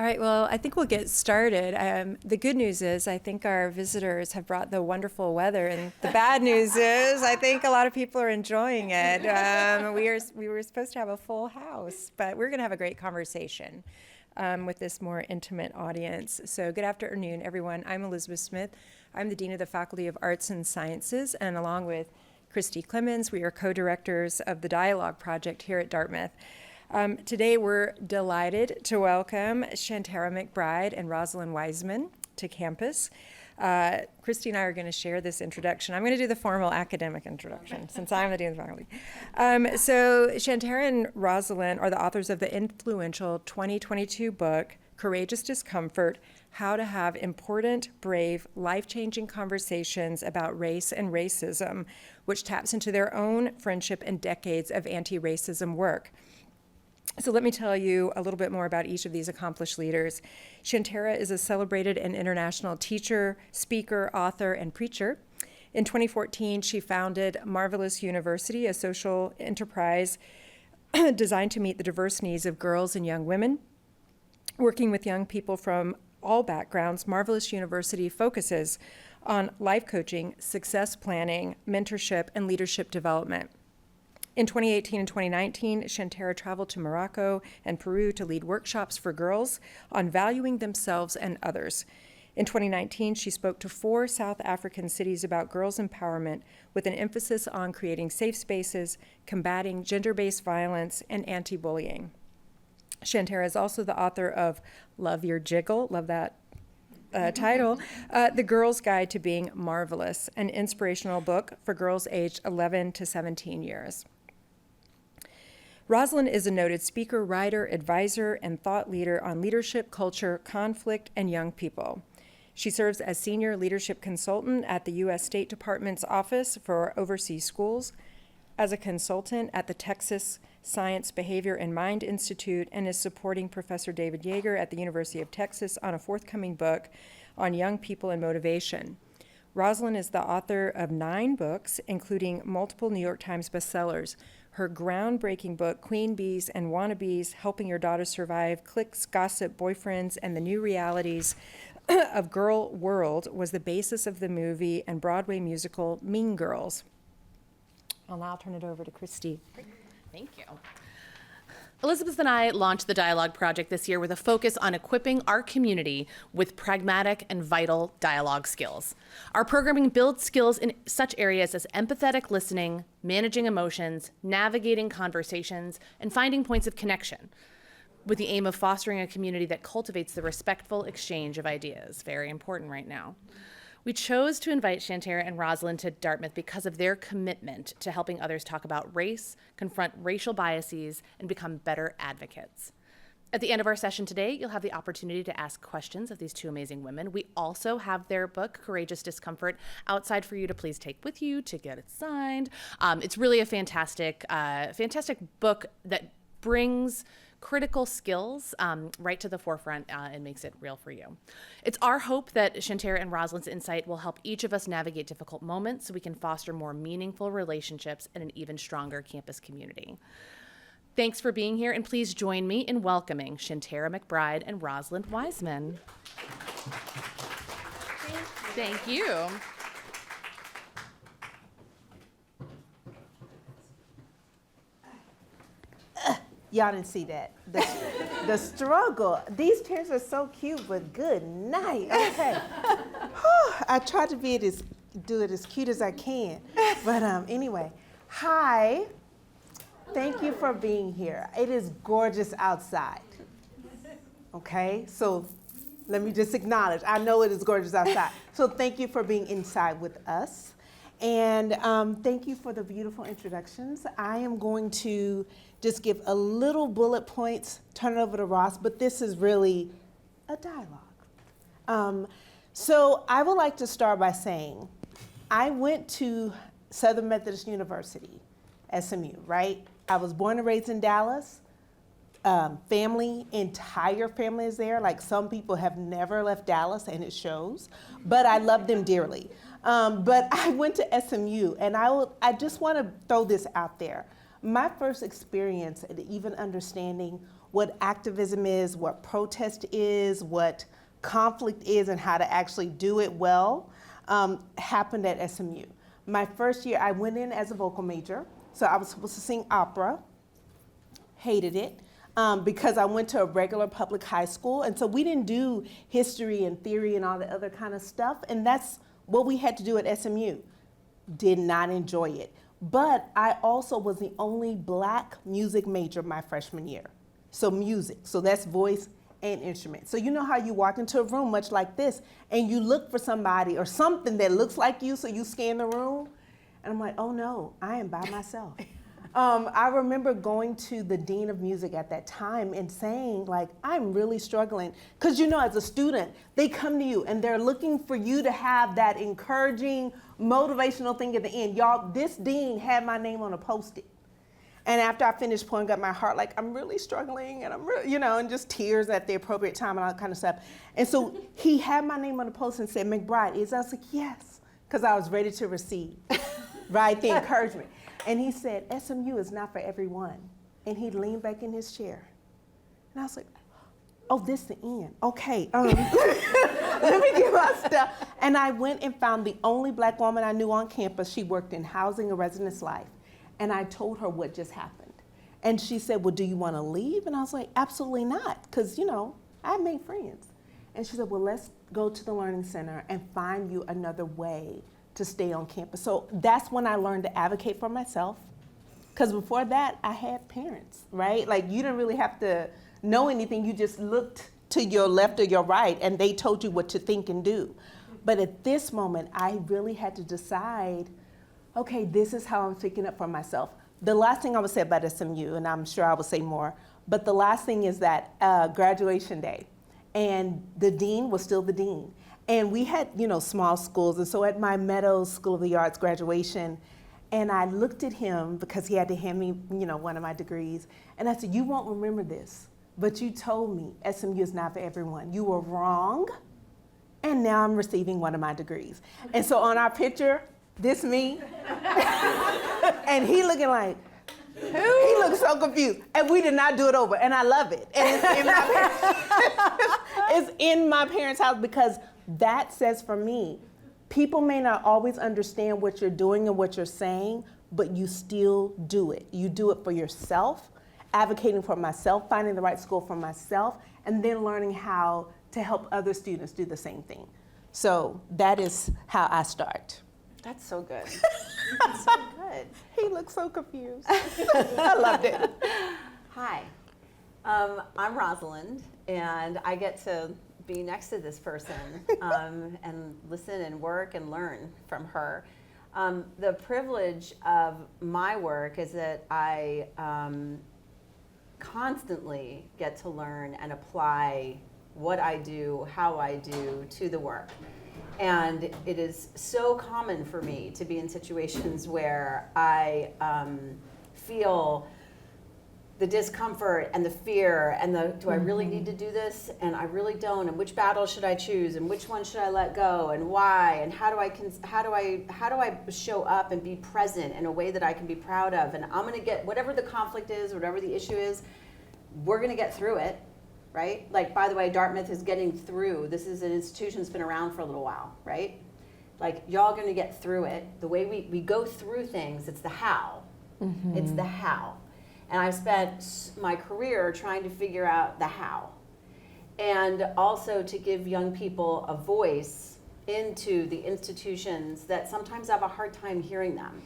All right, well, I think we'll get started. The good news is I think our visitors have brought the wonderful weather, and the bad news is I think a lot of people are enjoying it. We were supposed to have a full house, but we're going to have a great conversation with this more intimate audience. So good afternoon, everyone. I'm Elizabeth Smith. I'm the Dean of the Faculty of Arts and Sciences, and along with Christy Clemens, we are co-directors of the Dialogue Project here at Dartmouth. Today we're delighted to welcome Shantara McBride and Rosalind Wiseman to campus. Christy and I are going to share this introduction. I'm going to do the formal academic introduction since I'm the Dean of the Faculty. So Shantara and Rosalind are the authors of the influential 2022 book, Courageous Discomfort: How to Have Important, Brave, Life-Changing Conversations About Race and Racism, which taps into their own friendship and decades of anti-racism work. So let me tell you a little bit more about each of these accomplished leaders. Shantara is a celebrated and international teacher, speaker, author, and preacher. In 2014, she founded Marvelous University, a social enterprise designed to meet the diverse needs of girls and young women. Working with young people from all backgrounds, Marvelous University focuses on life coaching, success planning, mentorship, and leadership development. In 2018 and 2019, Shantara traveled to Morocco and Peru to lead workshops for girls on valuing themselves and others. In 2019, she spoke to 4 South African cities about girls' empowerment with an emphasis on creating safe spaces, combating gender-based violence, and anti-bullying. Shantara is also the author of Love Your Jiggle, love that title, The Girl's Guide to Being Marvelous, an inspirational book for girls aged 11 to 17 years. Rosalind is a noted speaker, writer, advisor, and thought leader on leadership, culture, conflict, and young people. She serves as senior leadership consultant at the U.S. State Department's Office for Overseas Schools, as a consultant at the Texas Science, Behavior, and Mind Institute, and is supporting Professor David Yeager at the University of Texas on a forthcoming book on young people and motivation. Rosalind is the author of 9 books, including multiple New York Times bestsellers. Her groundbreaking book, Queen Bees and Wannabes: Helping Your Daughter Survive Cliques, Gossip, Boyfriends, and the New Realities of Girl World, was the basis of the movie and Broadway musical Mean Girls. I'll now turn it over to Christy. Thank you. Elizabeth and I launched the Dialogue Project this year with a focus on equipping our community with pragmatic and vital dialogue skills. Our programming builds skills in such areas as empathetic listening, managing emotions, navigating conversations, and finding points of connection, with the aim of fostering a community that cultivates the respectful exchange of ideas. Very important right now. We chose to invite Shantara and Rosalind to Dartmouth because of their commitment to helping others talk about race, confront racial biases, and become better advocates. At the end of our session today, you'll have the opportunity to ask questions of these 2 amazing women. We also have their book, Courageous Discomfort, outside for you to please take with you to get it signed. It's really a fantastic book that brings critical skills right to the forefront and makes it real for you. It's our hope that Shantara and Rosalind's insight will help each of us navigate difficult moments so we can foster more meaningful relationships and an even stronger campus community. Thanks for being here, and please join me in welcoming Shantara McBride and Rosalind Wiseman. Thank you. Y'all didn't see that. The struggle. These chairs are so cute, but good night. Okay. I tried to do it as cute as I can. But anyway, hi. Thank you for being here. It is gorgeous outside. Okay, so let me just acknowledge, I know it is gorgeous outside. So thank you for being inside with us. And thank you for the beautiful introductions. I am going to just give a little bullet points, turn it over to Ross, but this is really a dialogue. So I would like to start by saying, I went to Southern Methodist University, SMU, right? I was born and raised in Dallas. Entire family is there. Like, some people have never left Dallas, and it shows, but I love them dearly. But I went to SMU, and I just want to throw this out there. My first experience at even understanding what activism is, what protest is, what conflict is, and how to actually do it well, happened at SMU. My first year, I went in as a vocal major, so I was supposed to sing opera. Hated it because I went to a regular public high school, and so we didn't do history and theory and all the other kind of stuff, and that's what we had to do at SMU. Did not enjoy it. But I also was the only Black music major my freshman year. So music, so that's voice and instrument. So you know how you walk into a room much like this and you look for somebody or something that looks like you, so you scan the room, and I'm like, oh no, I am by myself. I remember going to the dean of music at that time and saying, like, I'm really struggling. Because you know, as a student, they come to you and they're looking for you to have that encouraging, motivational thing at the end. Y'all, this dean had my name on a Post-it. And after I finished pouring up my heart, like, I'm really struggling, and I'm really, and just tears at the appropriate time and all that kind of stuff. And so he had my name on the post and said, McBride, is? I was like, yes, because I was ready to receive, right, the encouragement. And he said, SMU is not for everyone. And he leaned back in his chair. And I was like, oh, this the end. Okay, let me get my stuff. And I went and found the only Black woman I knew on campus. She worked in housing and residence life. And I told her what just happened. And she said, well, do you want to leave? And I was like, absolutely not, because, I made friends. And she said, well, let's go to the Learning Center and find you another way to stay on campus. So that's when I learned to advocate for myself. Because before that, I had parents, right? Like, you didn't really have to know anything. You just looked to your left or your right, and they told you what to think and do. But at this moment, I really had to decide, okay, this is how I'm picking up for myself. The last thing I would say about SMU, and I'm sure I will say more, but the last thing is that graduation day, and the dean was still the dean. And we had, small schools, and so at my Meadows School of the Arts graduation, and I looked at him because he had to hand me, one of my degrees, and I said, you won't remember this, but you told me SMU is not for everyone. You were wrong, and now I'm receiving one of my degrees. And so on our picture, this me, and he looking like, who? He looked so confused, and we did not do it over, and I love it. And it's in my parents' it's in my parents' house, because that says for me, people may not always understand what you're doing and what you're saying, but you still do it. You do it for yourself, advocating for myself, finding the right school for myself, and then learning how to help other students do the same thing. So that is how I start. That's so good. That's so good. He looked so confused. I loved it. Hi, I'm Rosalind, and I get to be next to this person and listen and work and learn from her. The privilege of my work is that I constantly get to learn and apply what I do, how I do, to the work. And it is so common for me to be in situations where I feel the discomfort and the fear and the, do I really need to do this? And I really don't. And which battle should I choose? And which one should I let go? And why? And how do I show up and be present in a way that I can be proud of? And I'm going to get, whatever the conflict is, whatever the issue is, we're going to get through it. Right? Like, by the way, Dartmouth is getting through. This is an institution that's been around for a little while, right? Like, y'all going to get through it. The way we go through things, it's the how. Mm-hmm. It's the how. And I've spent my career trying to figure out the how. And also to give young people a voice into the institutions that sometimes have a hard time hearing them.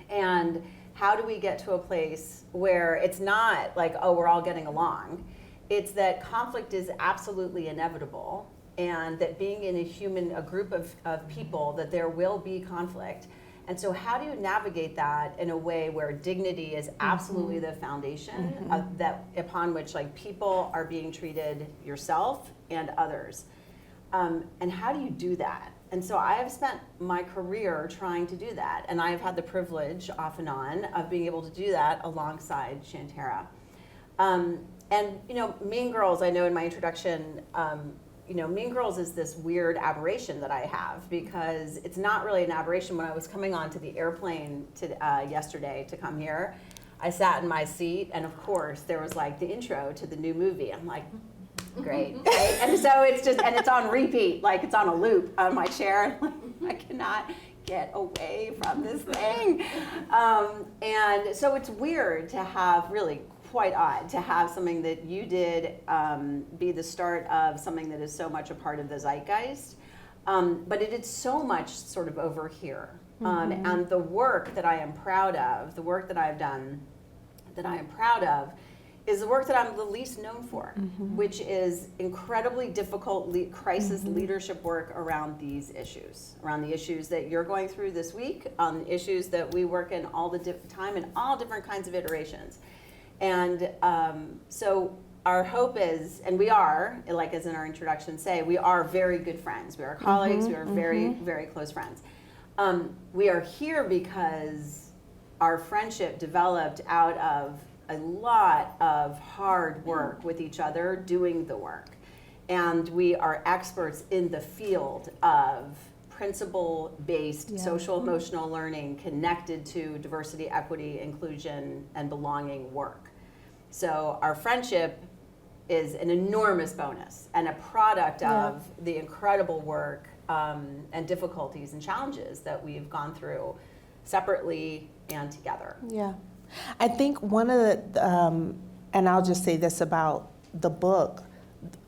And how do we get to a place where it's not like, oh, we're all getting along. It's that conflict is absolutely inevitable, and that being in a group of people, that there will be conflict. And so how do you navigate that in a way where dignity is absolutely the foundation that upon which people are being treated, yourself and others? And how do you do that? And so I have spent my career trying to do that, and I've had the privilege off and on of being able to do that alongside Shantara. And, Mean Girls, I know in my introduction, Mean Girls is this weird aberration that I have, because it's not really an aberration. When I was coming onto the airplane yesterday to come here, I sat in my seat, and of course there was like the intro to the new movie. I'm like, great, right? And so it's on repeat, like it's on a loop on my chair. I cannot get away from this thing. And so it's weird to have, really quite odd, to have something that you did be the start of something that is so much a part of the zeitgeist. But it did so much sort of over here. And the work that I am proud of, the work that I've done that I am proud of, is the work that I'm the least known for, which is incredibly difficult crisis leadership work around these issues, around the issues that you're going through this week, issues that we work in all the time in all different kinds of iterations. And so our hope is, and we are, like as in our introduction say, we are very good friends. We are colleagues, we are very, very close friends. We are here because our friendship developed out of a lot of hard work with each other doing the work. And we are experts in the field of principle-based social emotional learning connected to diversity, equity, inclusion, and belonging work. So our friendship is an enormous bonus and a product of the incredible work and difficulties and challenges that we've gone through separately and together. Yeah. I think one of the, and I'll just say this about the book,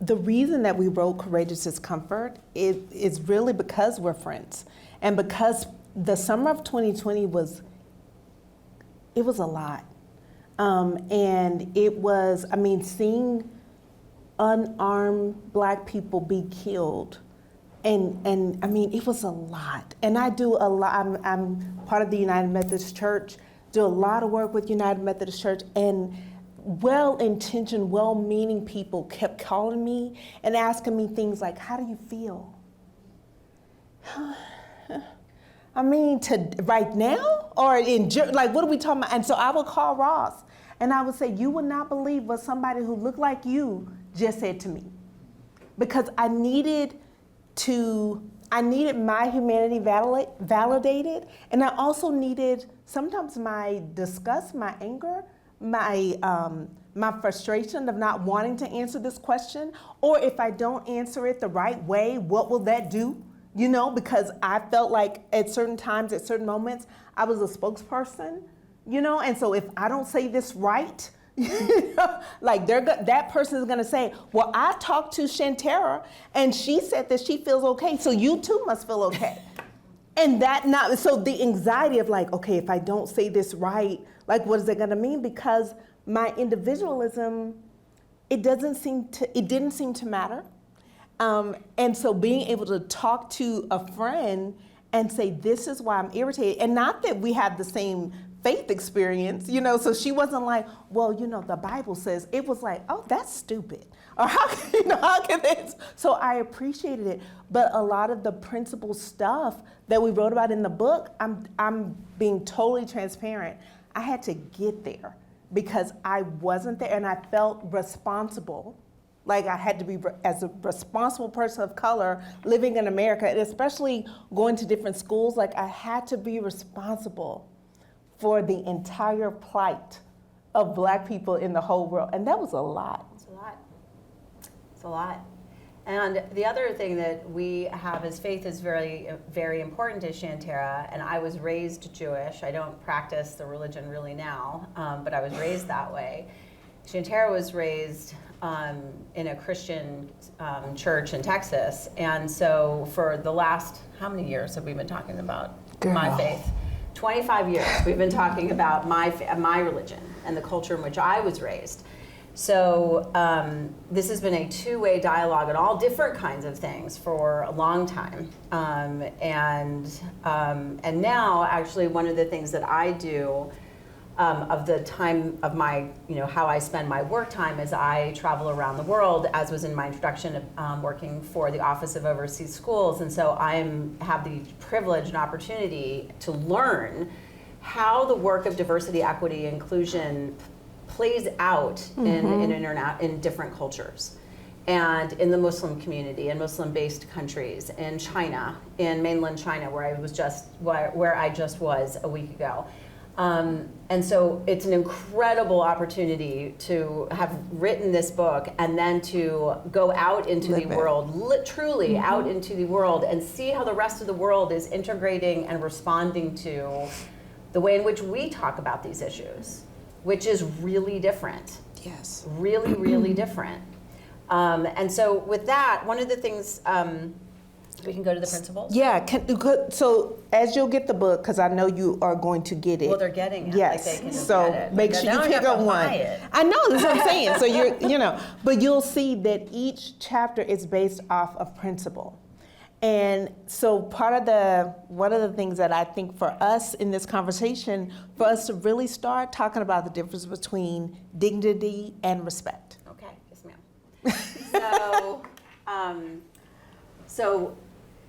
the reason that we wrote Courageous Discomfort is really because we're friends. And because the summer of 2020 it was a lot. And it was, I mean, seeing unarmed Black people be killed, and I mean, it was a lot. And I do a lot, I'm part of the United Methodist Church, do a lot of work with United Methodist Church, and well-intentioned, well-meaning people kept calling me and asking me things like, how do you feel? I mean, right now? Or like, what are we talking about? And so I would call Ross, and I would say, you would not believe what somebody who looked like you just said to me. Because I needed my humanity validated, and I also needed sometimes my disgust, my anger, my frustration of not wanting to answer this question, or if I don't answer it the right way, what will that do? You know, because I felt like at certain times, at certain moments, I was a spokesperson, you know, and so if I don't say this right, like that person is going to say, well, I talked to Shantara and she said that she feels okay, so you too must feel okay. And so the anxiety of like, okay, if I don't say this right, like what is it going to mean? Because my individualism, it didn't seem to matter. And so being able to talk to a friend and say, this is why I'm irritated, and not that we have the same faith experience, you know, so she wasn't like, well, you know, the Bible says, it was like, oh, that's stupid. Or how can this? So I appreciated it. But a lot of the principal stuff that we wrote about in the book, I'm being totally transparent. I had to get there because I wasn't there, and I felt responsible. Like I had to be, as a responsible person of color living in America, and especially going to different schools, like I had to be responsible for the entire plight of Black people in the whole world. And that was a lot. It's a lot. It's a lot. And the other thing that we have is faith is very, very important to Shantara. And I was raised Jewish. I don't practice the religion really now, but I was raised that way. Shantara was raised in a Christian church in Texas. And so for the last, how many years have we been talking about my faith? 25 years we've been talking about my religion and the culture in which I was raised. So this has been a two-way dialogue on all different kinds of things for a long time. And now actually one of the things that I do of the time of my, you know, how I spend my work time is I travel around the world, as was in my introduction, of working for the Office of Overseas Schools. And so I have the privilege and opportunity to learn how the work of diversity, equity, inclusion plays out in different cultures. And in the Muslim community, in Muslim-based countries, in China, in mainland China, where I just was a week ago. And so it's an incredible opportunity to have written this book and then to go out into the world, truly out into the world, and see how the rest of the world is integrating and responding to the way in which we talk about these issues, which is really different. Yes. Really, really different. And so with that, one of the things, we can go to the principles? Yeah, so as you'll get the book, because I know you are going to get it. Well, they're getting it. Yes, Like they can just so get it. make But sure they you don't pick have to up one. buy it. I know, that's what I'm saying. So but you'll see that each chapter is based off of principle. And so one of the things that I think for us in this conversation, for us to really start talking about the difference between dignity and respect. Okay, yes, ma'am. So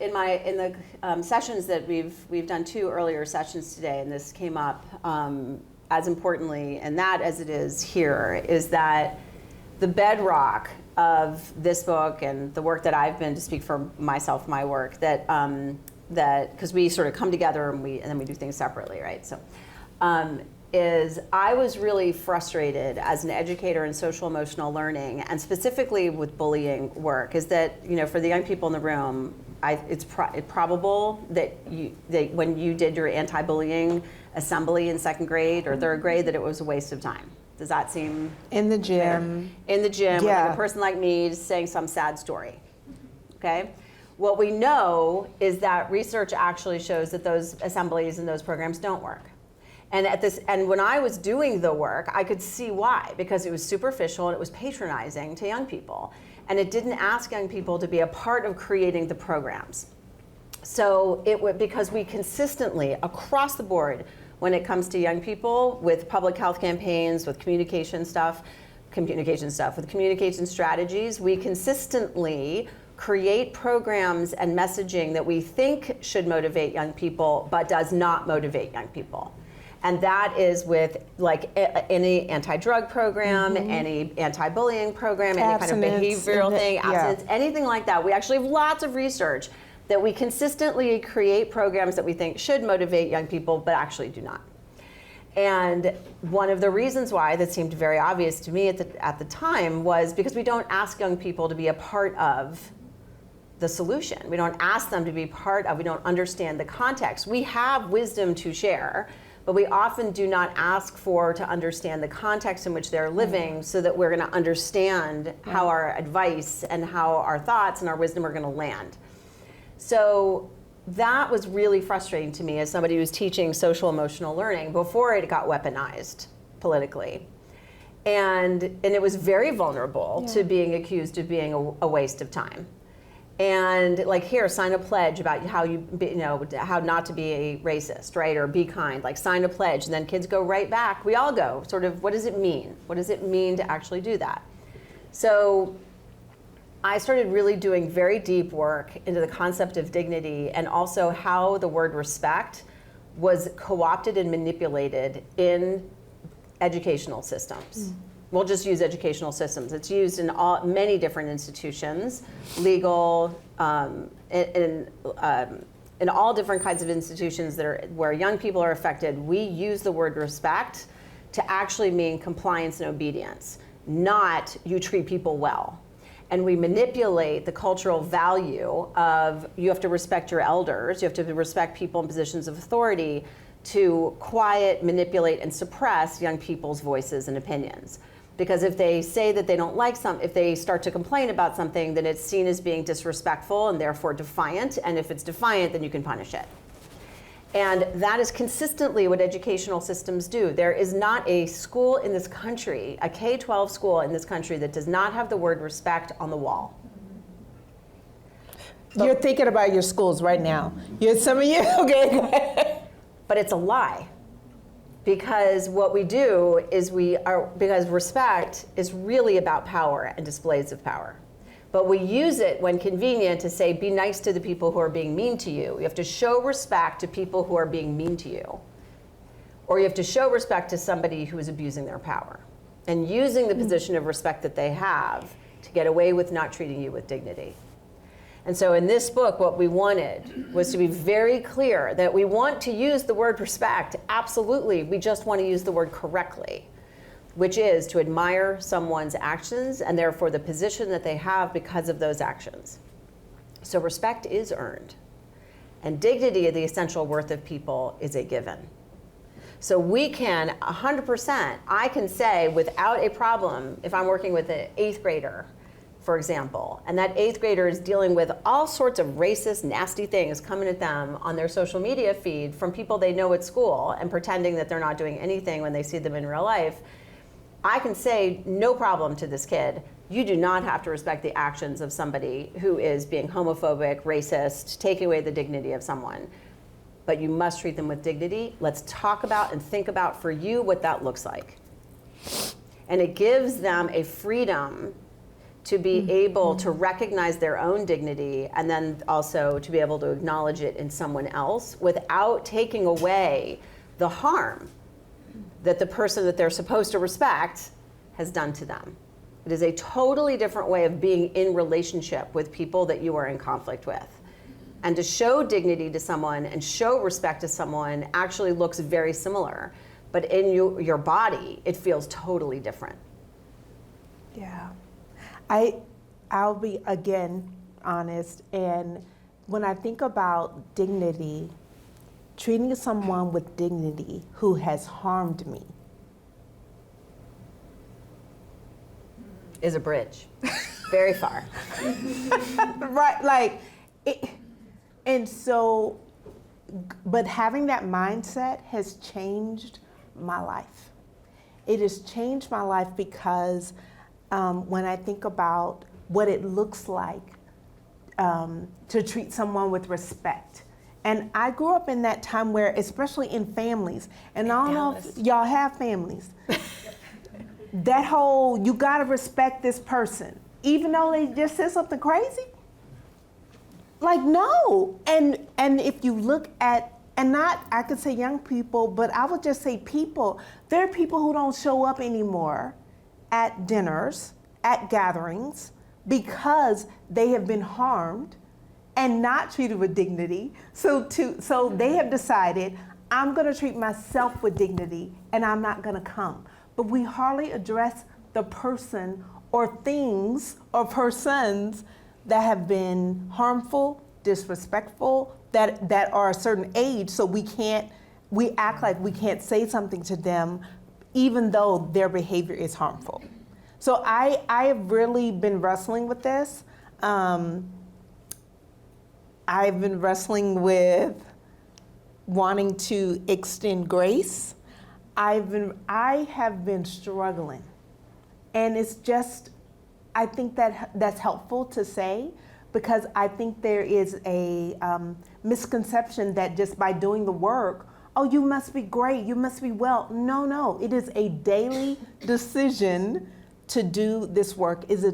in the sessions that we've done 2 earlier sessions today, and this came up as importantly, and that as it is here, is that the bedrock of this book and the work that I've been, to speak for myself, my work, that because we sort of come together and then we do things separately, right? So, is I was really frustrated as an educator in social emotional learning, and specifically with bullying work, is that, for the young people in the room, it's probable that when you did your anti-bullying assembly in 2nd grade or 3rd grade, that it was a waste of time. Does that seem In the gym. fair? In the gym, Yeah. with a person like me just saying some sad story. Okay? What we know is that research actually shows that those assemblies and those programs don't work. And when I was doing the work, I could see why, because it was superficial and it was patronizing to young people. And it didn't ask young people to be a part of creating the programs. So because we consistently, across the board, when it comes to young people, with public health campaigns, with communication stuff, with communication strategies, we consistently create programs and messaging that we think should motivate young people, but does not motivate young people. And that is with any anti-drug program, any anti-bullying program, any kind of behavioral thing, abstinence, anything like that. We actually have lots of research that we consistently create programs that we think should motivate young people, but actually do not. And one of the reasons why that seemed very obvious to me at the time was because we don't ask young people to be a part of the solution. We don't ask them to be part of, we don't understand the context. We have wisdom to share, but we often do not ask to understand the context in which they're living, so that we're gonna understand how our advice and how our thoughts and our wisdom are gonna land. So that was really frustrating to me as somebody who was teaching social emotional learning before it got weaponized politically. And it was very vulnerable to being accused of being a waste of time. And here, sign a pledge about how how not to be a racist, right? Or be kind, sign a pledge. And then kids go right back. We all go, sort of, what does it mean? What does it mean to actually do that? So I started really doing very deep work into the concept of dignity, and also how the word respect was co-opted and manipulated in educational systems. We'll just use educational systems. It's used in many different institutions, legal, in all different kinds of institutions where young people are affected. We use the word respect to actually mean compliance and obedience, not you treat people well. And we manipulate the cultural value of you have to respect your elders, you have to respect people in positions of authority, to quiet, manipulate, and suppress young people's voices and opinions. Because if they say that they don't like if they start to complain about something, then it's seen as being disrespectful and therefore defiant. And if it's defiant, then you can punish it. And that is consistently what educational systems do. There is not a school in this country, a K-12 school in this country, that does not have the word respect on the wall. You're thinking about your schools right now. Some of you, okay, go ahead. But it's a lie. Because what we do is because respect is really about power and displays of power. But we use it when convenient to say, be nice to the people who are being mean to you. You have to show respect to people who are being mean to you. Or you have to show respect to somebody who is abusing their power and using the position of respect that they have to get away with not treating you with dignity. And so in this book, what we wanted was to be very clear that we want to use the word respect, absolutely, we just want to use the word correctly, which is to admire someone's actions and therefore the position that they have because of those actions. So respect is earned. And dignity, the essential worth of people, is a given. So we can, 100%, I can say without a problem, if I'm working with an 8th grader, for example, and that 8th grader is dealing with all sorts of racist, nasty things coming at them on their social media feed from people they know at school and pretending that they're not doing anything when they see them in real life, I can say, no problem to this kid, you do not have to respect the actions of somebody who is being homophobic, racist, taking away the dignity of someone. But you must treat them with dignity. Let's talk about and think about for you what that looks like. And it gives them a freedom to be able to recognize their own dignity and then also to be able to acknowledge it in someone else without taking away the harm that the person that they're supposed to respect has done to them. It is a totally different way of being in relationship with people that you are in conflict with. And to show dignity to someone and show respect to someone actually looks very similar, but in your body, it feels totally different. Yeah. I'll be, again, honest, and when I think about dignity, treating someone with dignity who has harmed me is a bridge, very far. right, like, and so, but having that mindset has changed my life. It has changed my life because when I think about what it looks like to treat someone with respect. And I grew up in that time where, especially in families, and I don't know if y'all have families, that whole, you gotta respect this person, even though they just said something crazy. Like, no. And if you look at, and not, I could say young people, but I would just say people, there are people who don't show up anymore at dinners, at gatherings, because they have been harmed and not treated with dignity. So they have decided, I'm gonna treat myself with dignity and I'm not gonna come. But we hardly address the person or things or persons that have been harmful, disrespectful, that are a certain age, so we act like we can't say something to them even though their behavior is harmful. So I have really been wrestling with this. I've been wrestling with wanting to extend grace. I have been struggling. And it's just, I think that's helpful to say, because I think there is a misconception that just by doing the work, oh, you must be great, you must be well. No, it is a daily decision to do this work. Is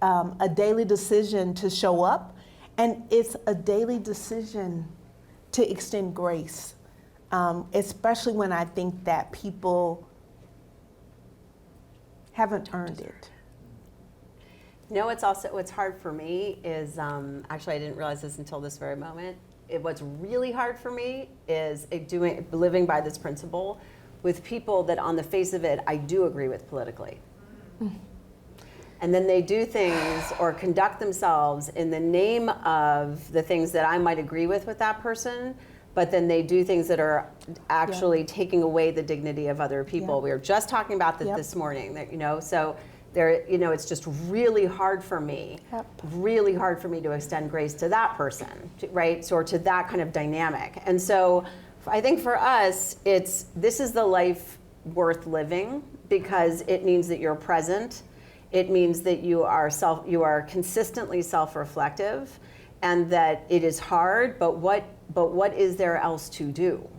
a daily decision to show up, and it's a daily decision to extend grace, especially when I think that people haven't earned it. No, what's hard for me is, actually I didn't realize this until this very moment. What's really hard for me is living by this principle with people that on the face of it, I do agree with politically. And then they do things or conduct themselves in the name of the things that I might agree with that person, but then they do things that are actually taking away the dignity of other people. We were just talking about that this morning, so there, it's just really hard for me, to extend grace to that person, right? Or to that kind of dynamic. And so I think for us, this is the life worth living, because it means that you're present. It means that you are consistently self-reflective, and that it is hard, but what is there else to do?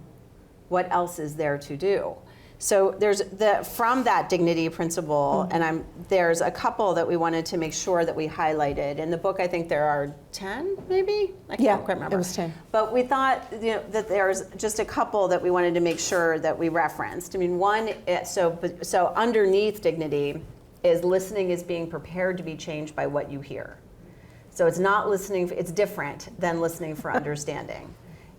What else is there to do? So there's from that dignity principle, and there's a couple that we wanted to make sure that we highlighted. In the book, I think there are 10, maybe? I can't quite remember. It was 10. But we thought that there's just a couple that we wanted to make sure that we referenced. I mean, one, so underneath dignity is listening is being prepared to be changed by what you hear. So it's not listening, it's different than listening for understanding.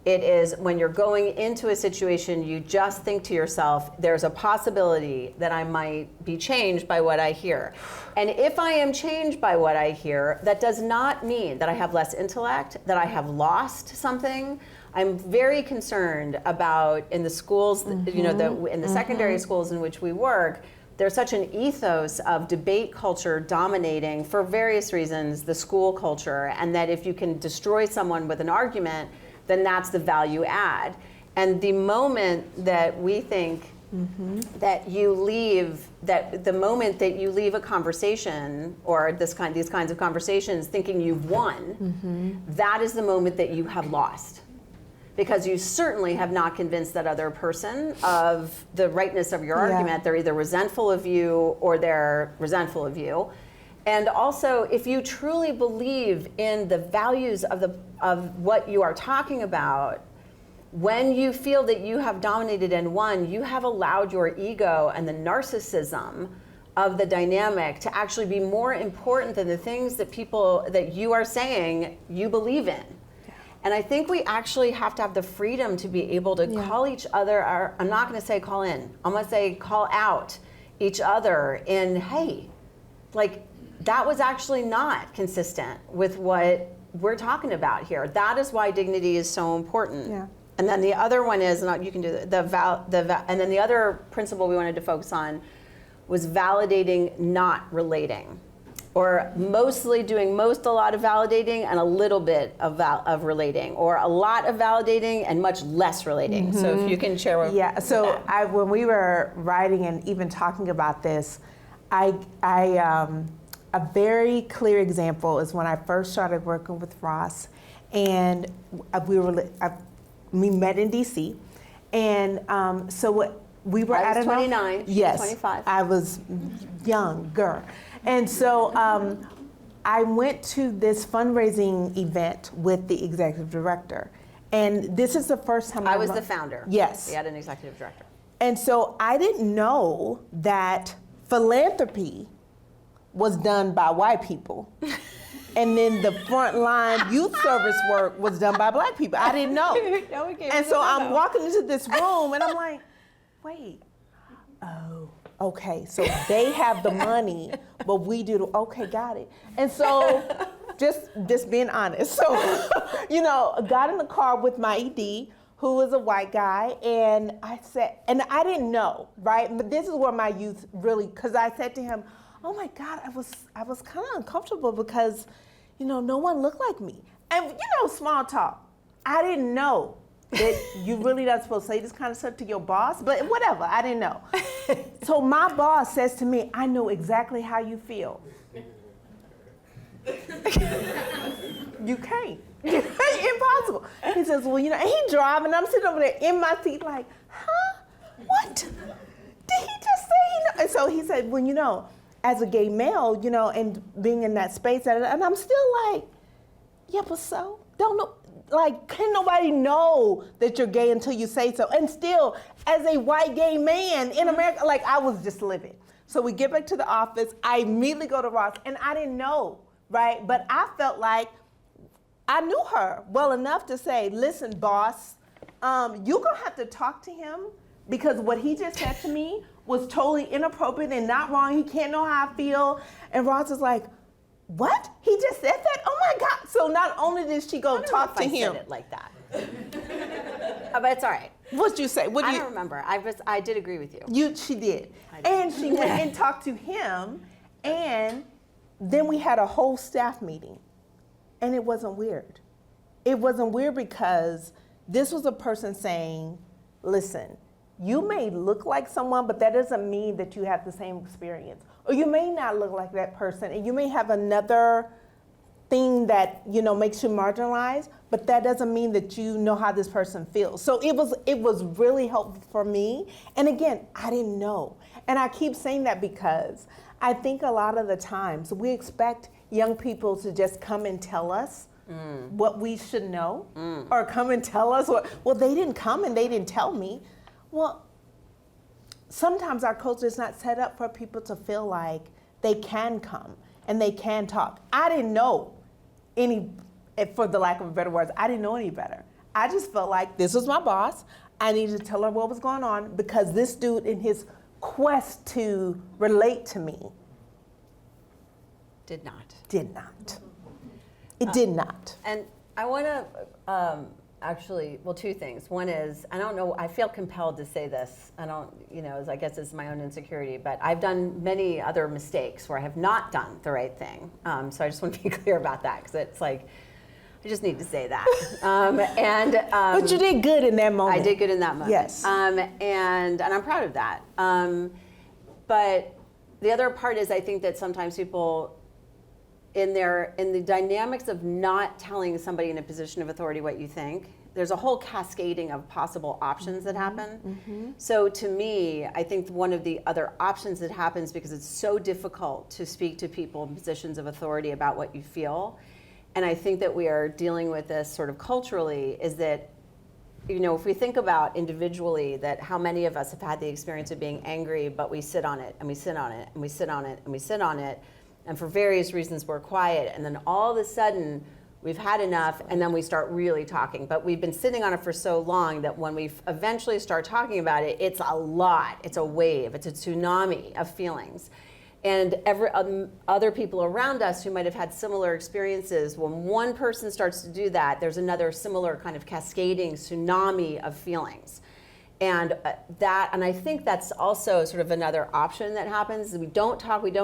It is when you're going into a situation, you just think to yourself, there's a possibility that I might be changed by what I hear. And if I am changed by what I hear, that does not mean that I have less intellect, that I have lost something. I'm very concerned about in the schools, you know, in the secondary schools in which we work, there's such an ethos of debate culture dominating, for various reasons, the school culture, and that if you can destroy someone with an argument, then that's the value add. And the moment that we think that you leave, that the moment that you leave a conversation or these kinds of conversations thinking you've won, that is the moment that you have lost. Because you certainly have not convinced that other person of the rightness of your argument. They're either resentful of you or they're resentful of you. And also, if you truly believe in the values of what you are talking about, when you feel that you have dominated and won, you have allowed your ego and the narcissism of the dynamic to actually be more important than the things that you are saying you believe in. And I think we actually have to have the freedom to be able to call each other, I'm not going to say call in, I'm going to say call out each other in, hey, like, that was actually not consistent with what we're talking about here. That is why dignity is so important. Yeah. And then the other one is, and you can do and then the other principle we wanted to focus on was validating, not relating, or mostly doing a lot of validating and a little bit of relating, or a lot of validating and much less relating. So if you can share what. Yeah. So when we were writing and even talking about this, a very clear example is when I first started working with Ross, and we met in DC, and we were I was at 29. She was 25. I was younger, and so I went to this fundraising event with the executive director, and this is the first time I was the founder. Yes, We had an executive director. and so I didn't know that philanthropy was done by white people. And then the frontline youth service work was done by black people. I didn't know. And so I'm walking into this room and I'm like, wait, oh, okay. So they have the money, but we do, okay, got it. And so just being honest. So, got in the car with my ED, who was a white guy, and I said, and I didn't know, right? But this is where my youth really, because I said to him, oh my God, I was kind of uncomfortable because, no one looked like me. And small talk. I didn't know that you really not supposed to say this kind of stuff to your boss, but whatever, I didn't know. So my boss says to me, I know exactly how you feel. You can't. Impossible. He says, well, and he driving, I'm sitting over there in my seat like, huh? What? Did he just say? And so he said, well, as a gay male, and being in that space, and I'm still like, yeah, but so? Don't know, like, can nobody know that you're gay until you say so? And still, as a white gay man in America, like, I was just living. So we get back to the office, I immediately go to Ross, and I didn't know, right? But I felt like I knew her well enough to say, listen, boss, you're gonna have to talk to him because what he just said to me was totally inappropriate and not wrong. He can't know how I feel. And Ross is like, what? He just said that? Oh my God. So not only did she go talk to him. I said it like that. But it's all right. What'd you say? I don't remember. I did agree with you. She did. And she went and talked to him, and then we had a whole staff meeting. And it wasn't weird. It wasn't weird because this was a person saying, listen, you may look like someone, but that doesn't mean that you have the same experience. Or you may not look like that person, and you may have another thing that makes you marginalized, but that doesn't mean that you know how this person feels. So it was really helpful for me. And again, I didn't know. And I keep saying that because I think a lot of the times we expect young people to just come and tell us what we should know, or come and tell us well, they didn't come and they didn't tell me. Well, sometimes our culture is not set up for people to feel like they can come and they can talk. I didn't know for the lack of better words, I didn't know any better. I just felt like this was my boss. I needed to tell her what was going on because this dude, in his quest to relate to me, Did not. did not. It did not. And I want to actually, well, two things. One is, I don't know, I feel compelled to say this. I don't, I guess it's my own insecurity, but I've done many other mistakes where I have not done the right thing. So I just want to be clear about that because it's like, I just need to say that. But you did good in that moment. I did good in that moment. Yes. And I'm proud of that. But the other part is I think that sometimes people, in the dynamics of not telling somebody in a position of authority what you think, there's a whole cascading of possible options that happen. So to me, I think one of the other options that happens, because it's so difficult to speak to people in positions of authority about what you feel, and I think that we are dealing with this sort of culturally, is that, if we think about individually, that how many of us have had the experience of being angry, but we sit on it, and we sit on it, and we sit on it, and we sit on it, and for various reasons we're quiet, and then all of a sudden we've had enough, and then we start really talking. But we've been sitting on it for so long that when we eventually start talking about it, it's a lot, it's a wave, it's a tsunami of feelings. And other people around us who might have had similar experiences, when one person starts to do that, there's another similar kind of cascading tsunami of feelings. And I think that's also sort of another option that happens. We don't talk, and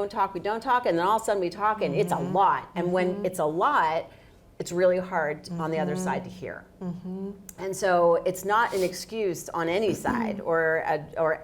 then all of a sudden we talk, and it's a lot. And when it's a lot, it's really hard on the other side to hear. And so it's not an excuse on any side or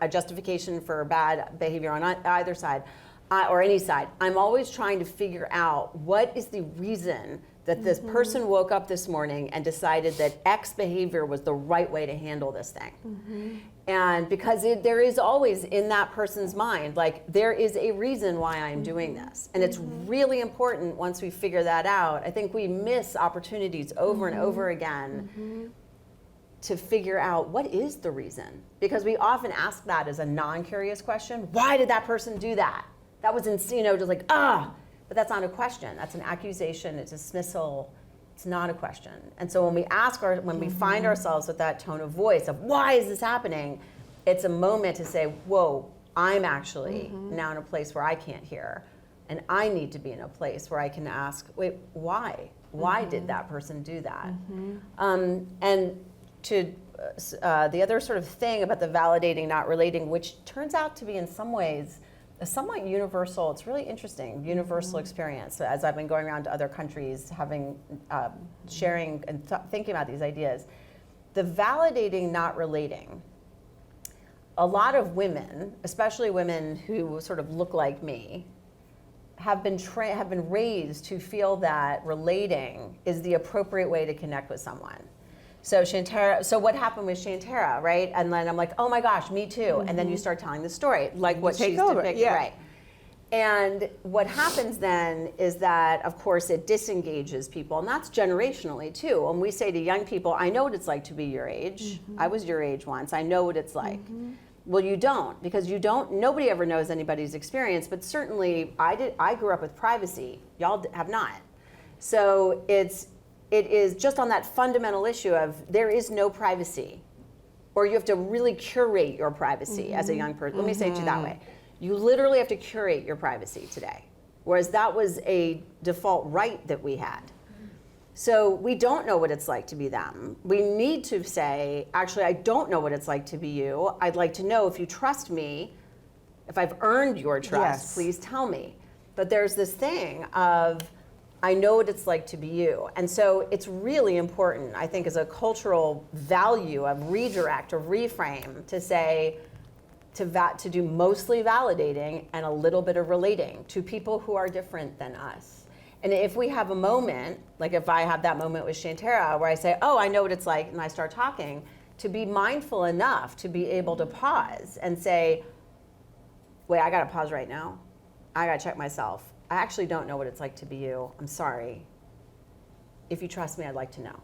a justification for bad behavior on either side. Or any side. I'm always trying to figure out what is the reason that this person woke up this morning and decided that X behavior was the right way to handle this thing. And because there is always in that person's mind, like, there is a reason why I'm doing this. And it's really important once we figure that out. I think we miss opportunities over and over again to figure out what is the reason. Because we often ask that as a non-curious question. Why did that person do that? That was, just like, but that's not a question. That's an accusation, it's a dismissal, it's not a question. And so when we find ourselves with that tone of voice of why is this happening, it's a moment to say, whoa, I'm actually now in a place where I can't hear. And I need to be in a place where I can ask, wait, why? Why did that person do that? And to the other sort of thing about the validating, not relating, which turns out to be in some ways a somewhat universal, it's really interesting, universal experience. As I've been going around to other countries, sharing and thinking about these ideas, the validating, not relating. A lot of women, especially women who sort of look like me, have been raised to feel that relating is the appropriate way to connect with someone. So what happened with Shantara, right? And then I'm like, oh my gosh, me too. And then you start telling the story, like what she's depicting, right? And what happens then is that, of course, it disengages people, and that's generationally too. When we say to young people, I know what it's like to be your age. I was your age once. I know what it's like. Well, you don't, because nobody ever knows anybody's experience, but certainly I grew up with privacy. Y'all have not. So it is just on that fundamental issue of there is no privacy, or you have to really curate your privacy as a young person. Let me say it to you that way. You literally have to curate your privacy today, whereas that was a default right that we had. So we don't know what it's like to be them. We need to say, actually, I don't know what it's like to be you. I'd like to know if you trust me, if I've earned your trust, please tell me. But there's this thing of, I know what it's like to be you. And so it's really important, I think, as a cultural value of redirect or reframe to say, to do mostly validating and a little bit of relating to people who are different than us. And if we have a moment, like if I have that moment with Shantara where I say, oh, I know what it's like, and I start talking, to be mindful enough to be able to pause and say, wait, I gotta pause right now. I gotta check myself. I actually don't know what it's like to be you. I'm sorry. If you trust me, I'd like to know.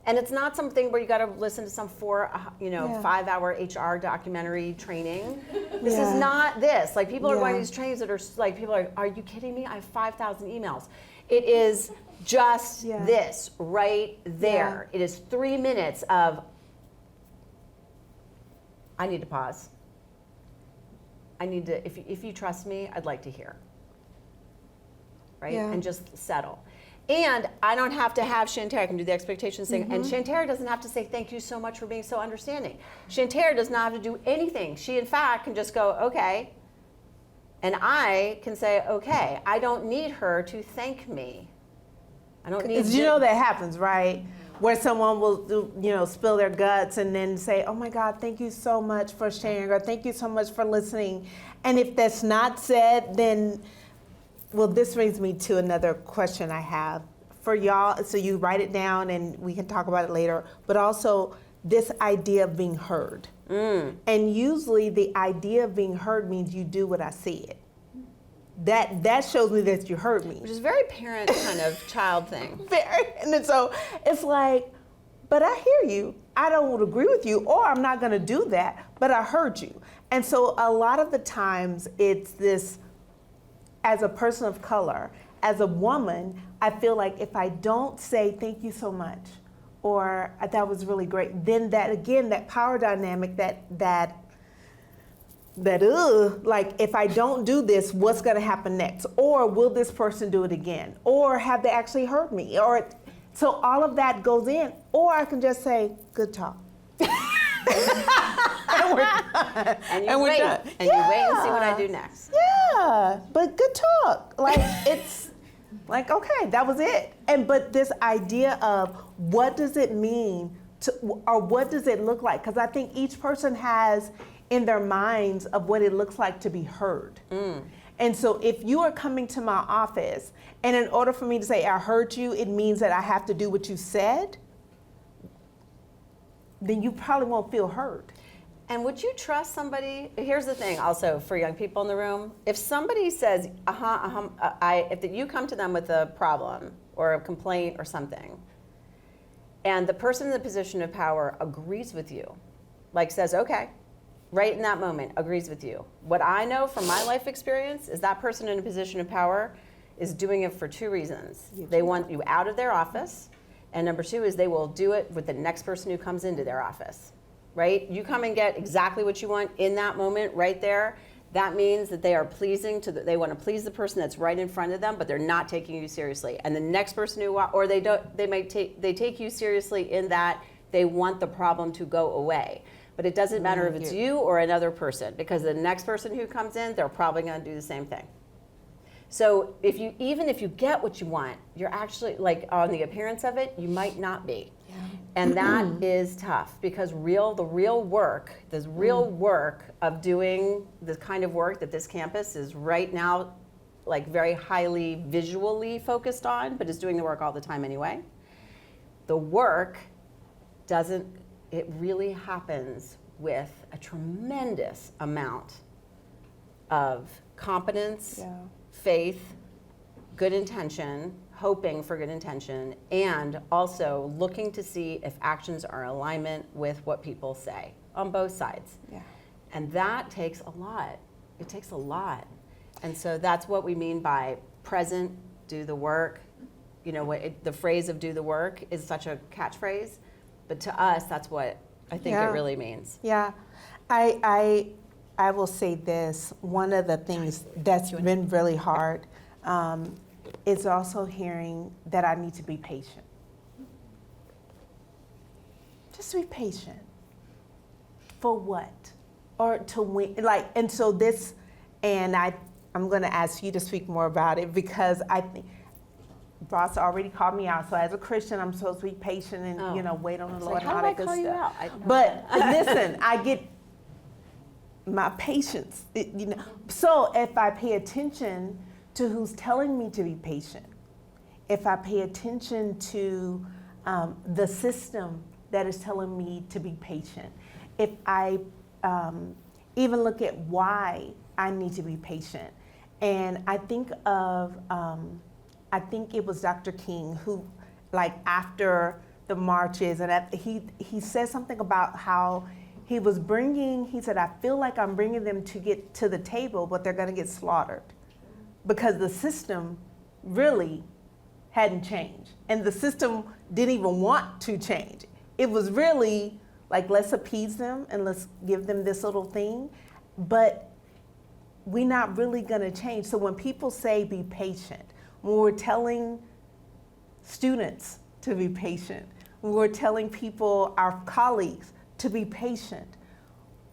And it's not something where you got to listen to some 5-hour HR documentary training. This is not this. Like, people are going to these trainings that are like, people are you kidding me? I have 5,000 emails. It is just Yeah. this right there. It is 3 minutes of, I need to pause. I need to, if you trust me, I'd like to hear. Right? Yeah. And just settle. And I don't have to have Shantae, I can do the expectations thing. And Shantae doesn't have to say, thank you so much for being so understanding. Shantae does not have to do anything. She, in fact, can just go, okay. And I can say, okay. I don't need her to thank me. I don't need You know that happens, right? Where someone will, spill their guts and then say, oh my God, thank you so much for sharing, or thank you so much for listening. And if that's not said, then, well, this brings me to another question I have for y'all. So you write it down and we can talk about it later, but also this idea of being heard. And usually the idea of being heard means you do what I said. That shows me that you heard me. which is very parent kind of child thing. And then so it's like, but I hear you. I don't agree with you, or I'm not going to do that, but I heard you. And so a lot of the times it's this, as a person of color, as a woman, I feel like if I don't say thank you so much, or that was really great, then that, again, that power dynamic, like if I don't do this, what's going to happen next? Or will this person do it again? Or have they actually heard me? Or so all of that goes in. Or I can just say, good talk. And we're done. And you And we're wait. done. And you wait and see what I Yeah. do next. Yeah, but good talk. Like it's like, okay, that was it. But this idea of what does it mean to, or what does it look like? Because I think each person has in their minds of what it looks like to be heard. And so if you are coming to my office and in order for me to say I heard you, it means that I have to do what you said, then you probably won't feel heard. And would you trust somebody? Here's the thing also for young people in the room. If somebody says, if you come to them with a problem or a complaint or something, and the person in the position of power agrees with you, like says, okay, right in that moment, agrees with you. What I know from my life experience is that person in a position of power is doing it for two reasons. They want you out of their office, and number two is they will do it with the next person who comes into their office. Right? You come and get exactly what you want in that moment right there. That means that they are pleasing they want to please the person that's right in front of them, but they're not taking you seriously. And the next person who, or they take you seriously in that they want the problem to go away. But it doesn't matter if it's you or another person, because the next person who comes in, they're probably going to do the same thing. So even if you get what you want, you're actually, like on the appearance of it, you might not be. And that is tough, because the real work of doing the kind of work that this campus is right now, like very highly visually focused on, but is doing the work all the time anyway. The work it really happens with a tremendous amount of competence, faith, good intention, hoping for good intention, and also looking to see if actions are in alignment with what people say on both sides. Yeah. And that takes a lot. It takes a lot. And so that's what we mean by present, do the work. You know, the phrase of do the work is such a catchphrase, but to us, that's what I think it really means. Yeah, I will say this. One of the things that's been really hard is also hearing that I need to be patient. Just be patient. For what? Or to win? Like, and so this, and I'm going to ask you to speak more about it, because I think Ross already called me out. So as a Christian, I'm supposed to be patient and wait on the Lord and all that good stuff. But listen, I get my patience. So if I pay attention to who's telling me to be patient, if I pay attention to the system that is telling me to be patient, if I even look at why I need to be patient, and I think of. I think it was Dr. King who, like after the marches, and he said something about how he said, I feel like I'm bringing them to get to the table, but they're going to get slaughtered because the system really hadn't changed. And the system didn't even want to change. It was really like, let's appease them and let's give them this little thing. But we're not really gonna change. So when people say be patient, when we're telling students to be patient, when we're telling people, our colleagues, to be patient,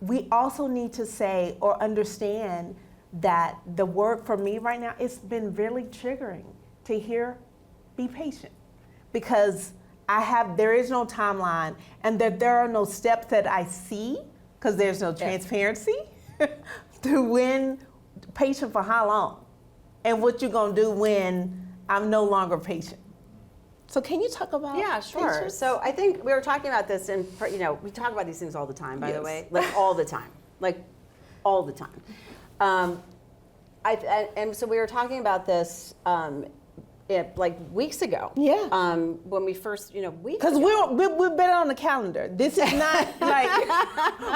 we also need to say or understand that the word for me right now, it's been really triggering to hear be patient, because there is no timeline, and that there are no steps that I see, because there's no transparency to when, patient for how long, and what you're gonna do when I'm no longer patient. So can you talk about sure. patience? So I think we were talking about this, and we talk about these things all the time, by the Yes. way, like all the time, and so we were talking about this like weeks ago. Yeah. When we first, weeks Because ago. we're better on the calendar. This is not like,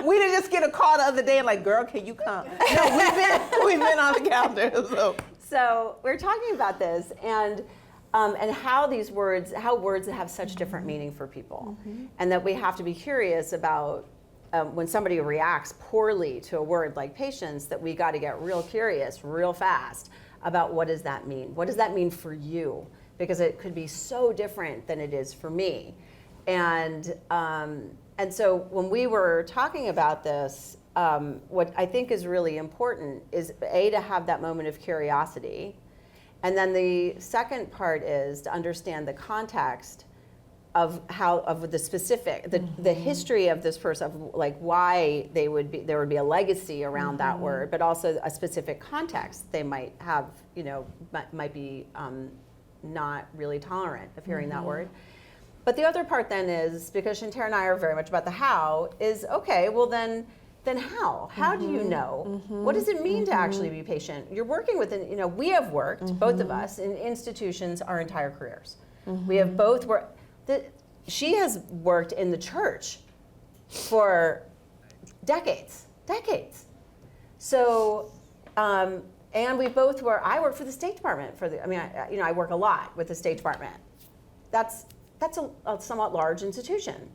we didn't just get a call the other day and like, girl, can you come? No, we've been on the calendar. So we're talking about this and how words have such different meaning for people, and that we have to be curious about when somebody reacts poorly to a word like patience, that we got to get real curious real fast about what does that mean? What does that mean for you? Because it could be so different than it is for me. And so when we were talking about this, what I think is really important is to have that moment of curiosity. And then the second part is to understand the context of the specific, the history of this person, of like why there would be a legacy around that word, but also a specific context they might have, might be not really tolerant of hearing that word. But the other part then is, because Shantara and I are very much about the how, is okay, well then how? How do you know? What does it mean to actually be patient? You're working with, we have worked, both of us, in institutions our entire careers. We have both worked. She has worked in the church for decades. So, and we both I work for the State Department I work a lot with the State Department. That's a somewhat large institution.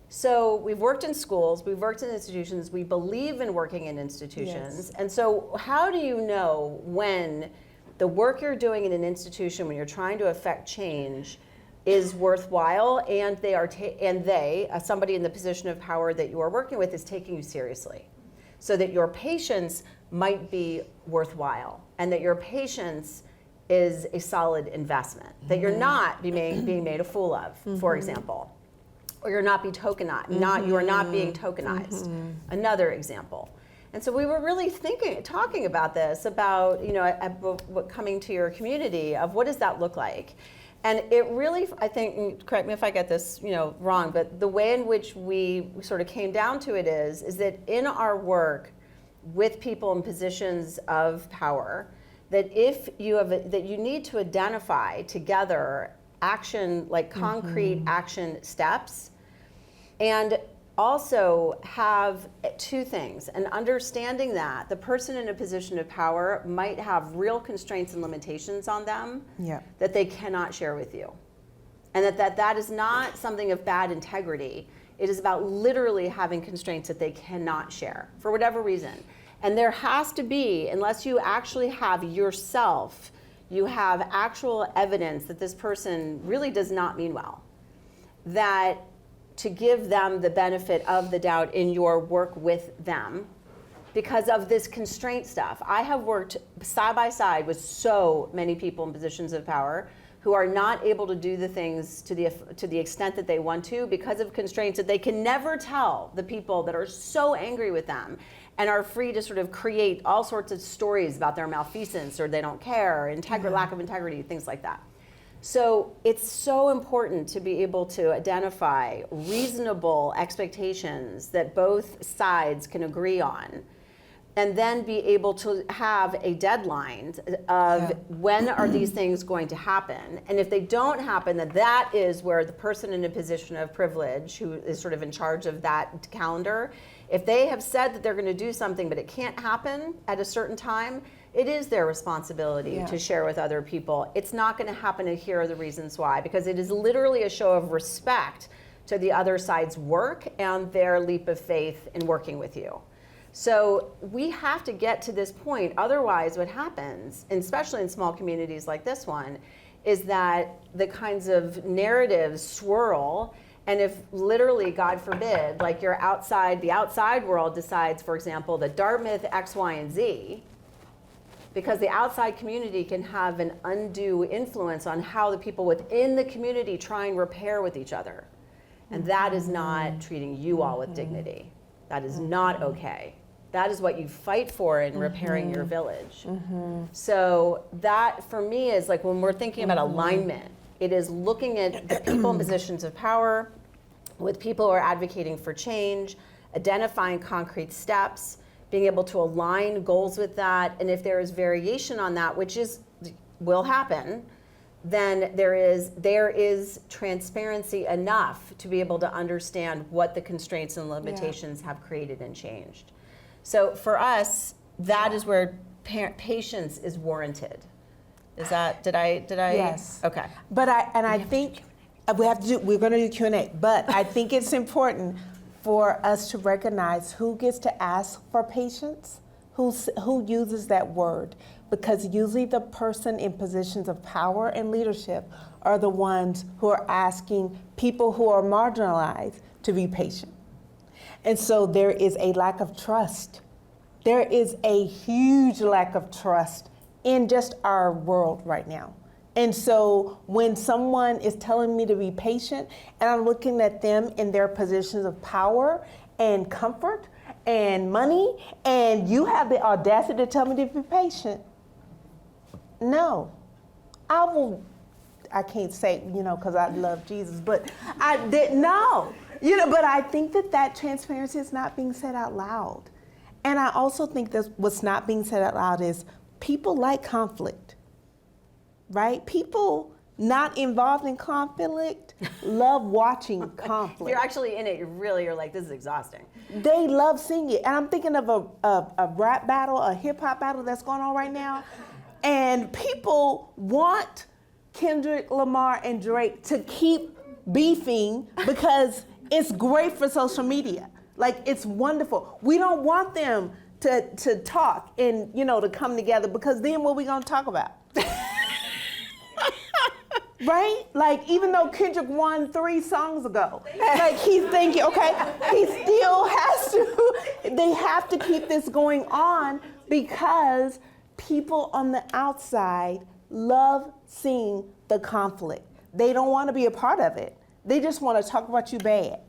So we've worked in schools, we've worked in institutions, we believe in working in institutions. Yes. And so how do you know when the work you're doing in an institution, when you're trying to affect change, is worthwhile, and somebody in the position of power that you are working with is taking you seriously, so that your patience might be worthwhile, and that your patience is a solid investment, that you're not being made a fool of, for example, or you're not being tokenized, you are not being tokenized. Another example. And so we were really talking about this, about coming to your community, of what does that look like. And it really, I think, correct me if I get this wrong, but the way in which we sort of came down to it is that in our work with people in positions of power, that that you need to identify together action, like concrete action steps, and also have two things: an understanding that the person in a position of power might have real constraints and limitations on them that they cannot share with you. And that is not something of bad integrity. It is about literally having constraints that they cannot share for whatever reason. And there has to be, unless you actually have yourself, you have actual evidence that this person really does not mean well, that to give them the benefit of the doubt in your work with them because of this constraint stuff. I have worked side by side with so many people in positions of power who are not able to do the things to the extent that they want to because of constraints that they can never tell the people that are so angry with them and are free to sort of create all sorts of stories about their malfeasance, or they don't care, lack of integrity, things like that. So it's so important to be able to identify reasonable expectations that both sides can agree on, and then be able to have a deadline of when are these things going to happen. And if they don't happen, then that is where the person in a position of privilege, who is sort of in charge of that calendar, if they have said that they're going to do something but it can't happen at a certain time, it is their responsibility Yeah. to share with other people. It's not going to happen, and here are the reasons why, because it is literally a show of respect to the other side's work and their leap of faith in working with you. So we have to get to this point. Otherwise, what happens, and especially in small communities like this one, is that the kinds of narratives swirl. And if literally, God forbid, like the outside world decides, for example, that Dartmouth X, Y, and Z, because the outside community can have an undue influence on how the people within the community try and repair with each other. And that is not treating you all with dignity. That is not okay. That is what you fight for in repairing your village. So that, for me, is like when we're thinking about alignment, it is looking at the people in positions of power, with people who are advocating for change, identifying concrete steps, being able to align goals with that, and if there is variation on that, which will happen, then there is transparency enough to be able to understand what the constraints and limitations have created and changed. So for us, that is where patience is warranted. Is that, did I? Yes. Okay. But I think we're going to do Q&A, but I think it's important for us to recognize who gets to ask for patience, who uses that word, because usually the person in positions of power and leadership are the ones who are asking people who are marginalized to be patient. And so there is a lack of trust. There is a huge lack of trust in just our world right now. And so when someone is telling me to be patient and I'm looking at them in their positions of power and comfort and money, and you have the audacity to tell me to be patient, no. I can't say, because I love Jesus, but no. But I think that transparency is not being said out loud. And I also think that what's not being said out loud is people like conflict. Right? People not involved in conflict love watching conflict. You're actually in it, you're like, this is exhausting. They love seeing it. And I'm thinking of a rap battle, a hip hop battle that's going on right now. And people want Kendrick Lamar and Drake to keep beefing because it's great for social media. Like, it's wonderful. We don't want them to talk and, to come together, because then what are we going to talk about? Right? Like, even though Kendrick won 3 songs ago, like, he's thinking, okay, he still has to, they have to keep this going on because people on the outside love seeing the conflict. They don't want to be a part of it. They just want to talk about you bad.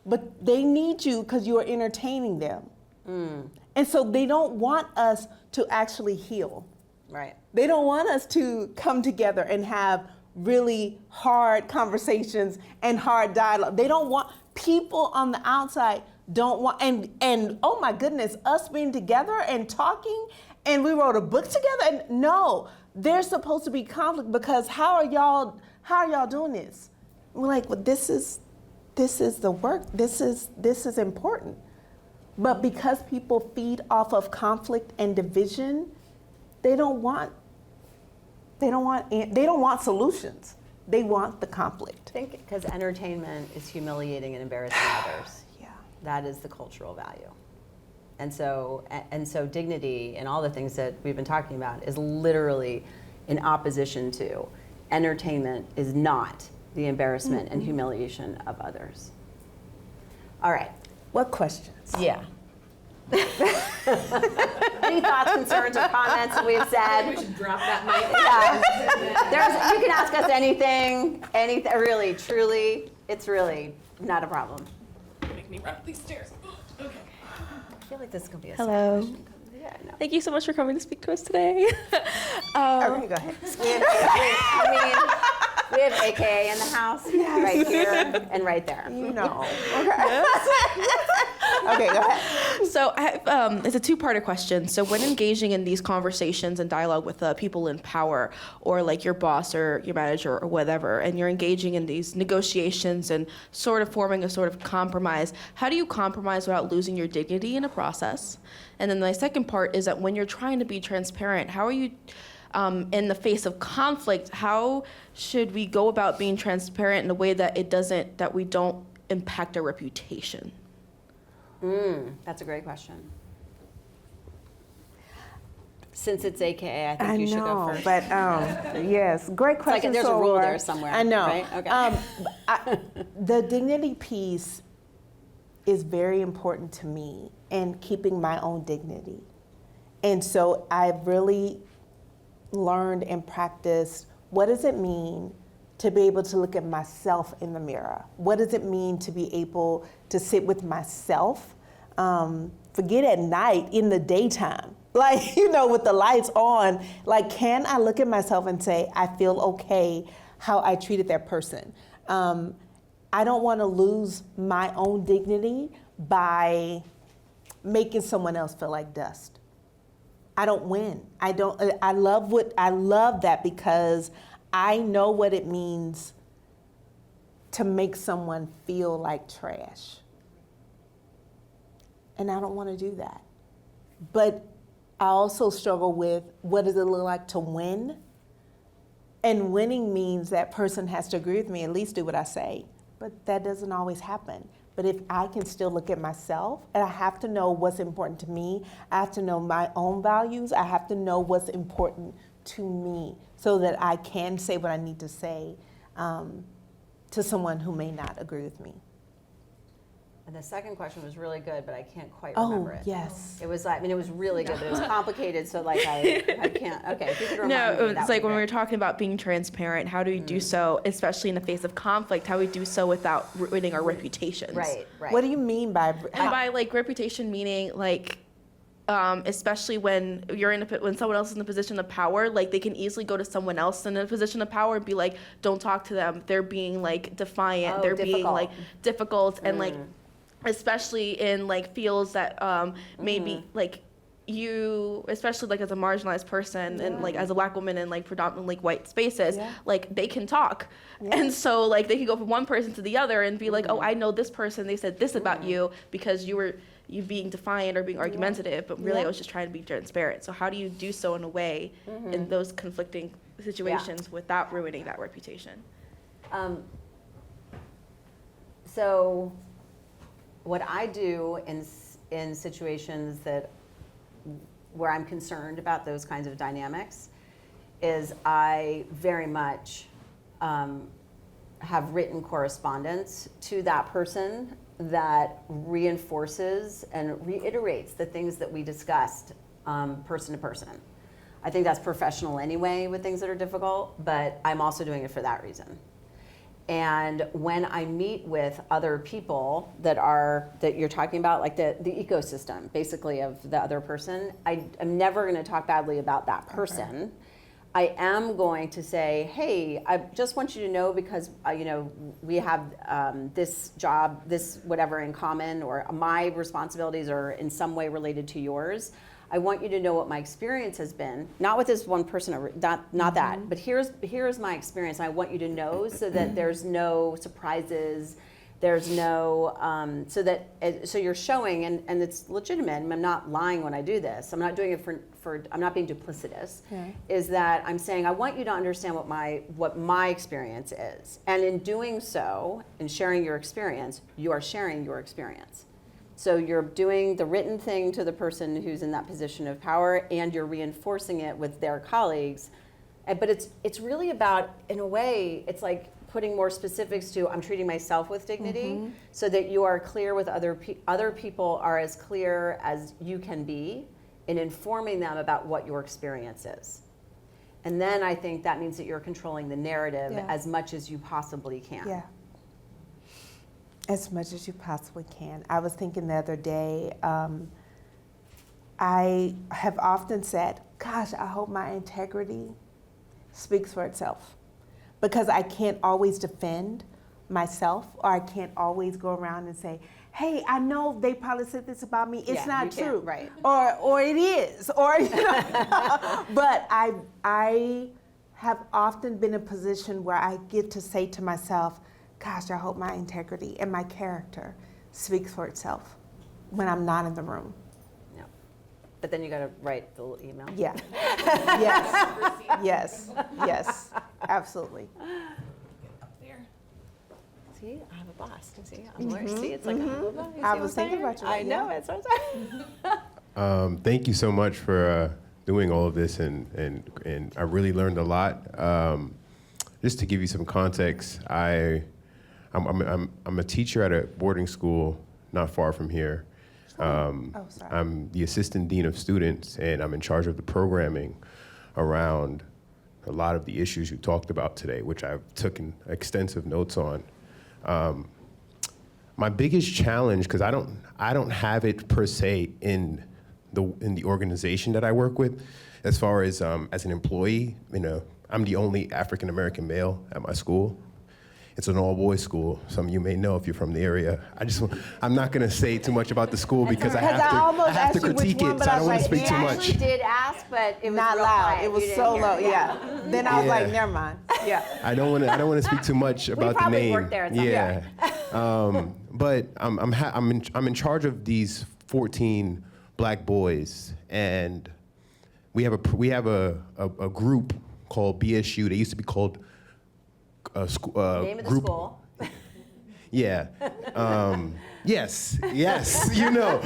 But they need you because you are entertaining them. And so they don't want us to actually heal. Right. They don't want us to come together and have really hard conversations and hard dialogue. They don't want, people on the outside don't want, and oh my goodness, us being together and talking, and we wrote a book together, and no, there's supposed to be conflict, because how are y'all doing this? We're like, well, this is the work, this is important. But because people feed off of conflict and division, they don't want solutions. They want the conflict. I think because entertainment is humiliating and embarrassing others. Yeah. That is the cultural value. And so dignity and all the things that we've been talking about is literally in opposition to. Entertainment is not the embarrassment and humiliation of others. All right. What questions? Yeah. Any thoughts, concerns, or comments that we've said? We should drop that mic. Yeah. You can ask us anything, really, truly, it's really not a problem. Make me run up these stairs. Okay. I feel like this is going to be a Hello. side question. Yeah, no. Thank you so much for coming to speak to us today. Okay, go ahead. We have AKA in the house, right here and right there. Okay. Okay, go ahead. So I have, it's a two-parter question. So when engaging in these conversations and dialogue with people in power, or like your boss or your manager or whatever, and you're engaging in these negotiations and sort of forming a sort of compromise, how do you compromise without losing your dignity in a process? And then my second part is that when you're trying to be transparent, how are you, in the face of conflict, how should we go about being transparent in a way that that we don't impact our reputation? That's a great question. Since it's AKA, I think I you should go know, first. but yes, great question. there's a rule there somewhere, I know. right? Okay. The dignity piece is very important to me, and keeping my own dignity. And so I've really learned and practiced, what does it mean to be able to look at myself in the mirror? What does it mean to be able to sit with myself? Forget at night, in the daytime. Like, with the lights on, like, can I look at myself and say, I feel okay how I treated that person? I don't want to lose my own dignity by making someone else feel like dust. I don't win. I love that, because I know what it means to make someone feel like trash. And I don't want to do that. But I also struggle with, what does it look like to win? And winning means that person has to agree with me, at least do what I say. But that doesn't always happen. But if I can still look at myself, and I have to know what's important to me, I have to know my own values, I have to know what's important to me, so that I can say what I need to say to someone who may not agree with me. And the second question was really good, but I can't quite remember it. Yes. It was it was really good, but it was complicated, so I can't. Okay, if you could remind me. No, that it's like would when be we were great. talking about being transparent, how do we do so, especially in the face of conflict, how we do so without ruining our reputations? Right. What do you mean by? And by like reputation, meaning like, especially when you're when someone else is in a position of power, like they can easily go to someone else in a position of power and be like, don't talk to them. They're being like defiant. They're being difficult. like difficult, and like, especially in like fields that maybe like you, especially like as a marginalized person and like as a Black woman in like predominantly white spaces, like they can talk. And so like they can go from one person to the other and be like, oh, I know this person, they said this about you because you being defiant or being argumentative, but really I was just trying to be transparent. So how do you do so in a way in those conflicting situations without ruining that reputation? So what I do in situations where I'm concerned about those kinds of dynamics is I very much have written correspondence to that person that reinforces and reiterates the things that we discussed person to person. I think that's professional anyway with things that are difficult, but I'm also doing it for that reason. And when I meet with other people that you're talking about, like the ecosystem, basically, of the other person, I'm never going to talk badly about that person. Okay. I am going to say, hey, I just want you to know, because we have this job, this whatever in common, or my responsibilities are in some way related to yours. I want you to know what my experience has been, not with this one person, not that, but here's my experience. And I want you to know, so that there's no surprises, there's no, so you're showing, and it's legitimate, and I'm not lying when I do this. I'm not doing it for I'm not being duplicitous, is that I'm saying, I want you to understand what my experience is. And in doing so, in sharing your experience, you are sharing your experience. So you're doing the written thing to the person who's in that position of power, and you're reinforcing it with their colleagues. But it's really about, in a way, it's like putting more specifics to, I'm treating myself with dignity, so that you are clear with other people are as clear as you can be in informing them about what your experience is. And then I think that means that you're controlling the narrative as much as you possibly can. Yeah. As much as you possibly can. I was thinking the other day, I have often said, gosh, I hope my integrity speaks for itself, because I can't always defend myself, or I can't always go around and say, hey, I know they probably said this about me. It's Yeah, not you can't, true. right. Or it is. Or, you know. But I have often been in a position where I get to say to myself, gosh, I hope my integrity and my character speaks for itself when I'm not in the room. No. But then you got to write the little email. Yeah. Yes. Yes. Yes. Absolutely. See, I have a boss. See, I'm learning. See, it's like I have a boss. You see I what was I'm thinking saying? about you, I yeah. know. It's what I'm saying. Thank you so much for doing all of this, and I really learned a lot. Just to give you some context, I'm a teacher at a boarding school not far from here. Sorry. I'm the assistant dean of students, and I'm in charge of the programming around a lot of the issues you talked about today, which I've taken extensive notes on. My biggest challenge, because I don't have it per se in the organization that I work with, as far as an employee. I'm the only African American male at my school. It's an all-boys school. Some of you may know if you're from the area. I'm not going to say too much about the school because I almost have to asked you which critique one, it, but so I I don't want was to like, speak too yeah, much. Actually did ask, but it was Not real loud. quiet. It was You so didn't hear. low. Yeah. Then I was Yeah. like, never mind. Yeah. I don't want to speak too much about the probably name. worked there at some Yeah. But I'm in charge of these 14 black boys, and we have a group called BSU. They used to be called Name of the group. school. Yeah. Yes. You know.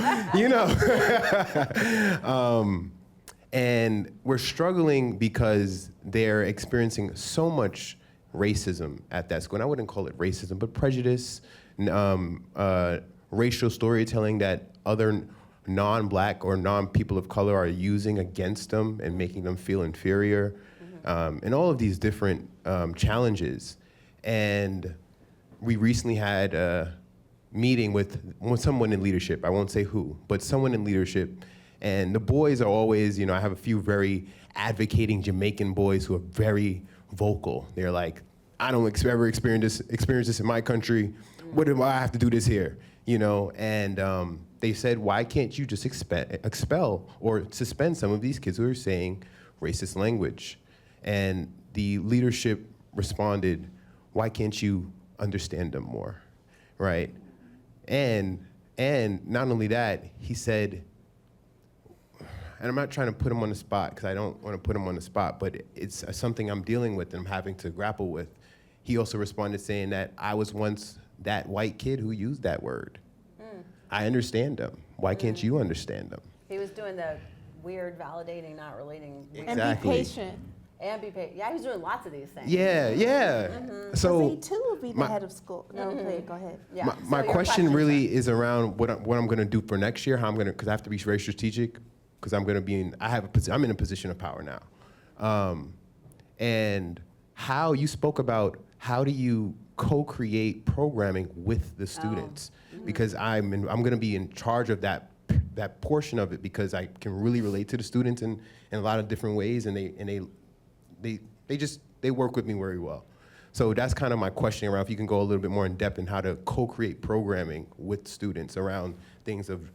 And we're struggling because they're experiencing so much racism at that school. And I wouldn't call it racism, but prejudice, racial storytelling that other non-black or non-people of color are using against them and making them feel inferior, and all of these different challenges. And we recently had a meeting with someone in leadership. I won't say who, but someone in leadership. And the boys are always, I have a few very advocating Jamaican boys who are very vocal. They're like, I don't ever experience this in my country. What do I have to do this here? And they said, why can't you just expel or suspend some of these kids who are saying racist language? And the leadership responded, why can't you understand them more, right? And not only that, he said, and I'm not trying to put him on the spot because I don't want to put him on the spot, but it's something I'm dealing with and I'm having to grapple with. He also responded saying that I was once that white kid who used that word. I understand them. Why can't you understand them? He was doing the weird, validating, not relating. Weird. And Exactly. be patient. And be paid. Yeah, he was doing lots of these things. Yeah. So he too will be the head of school. No, go ahead. Yeah. my So your question questions really is around what I'm going to do for next year. Because I have to be very strategic. Because I'm going to be I'm in a position of power now, and how you spoke about how do you co-create programming with the students? Because I'm going to be in charge of that portion of it because I can really relate to the students in a lot of different ways, and they work with me very well. So that's kind of my question around if you can go a little bit more in depth in how to co-create programming with students around things of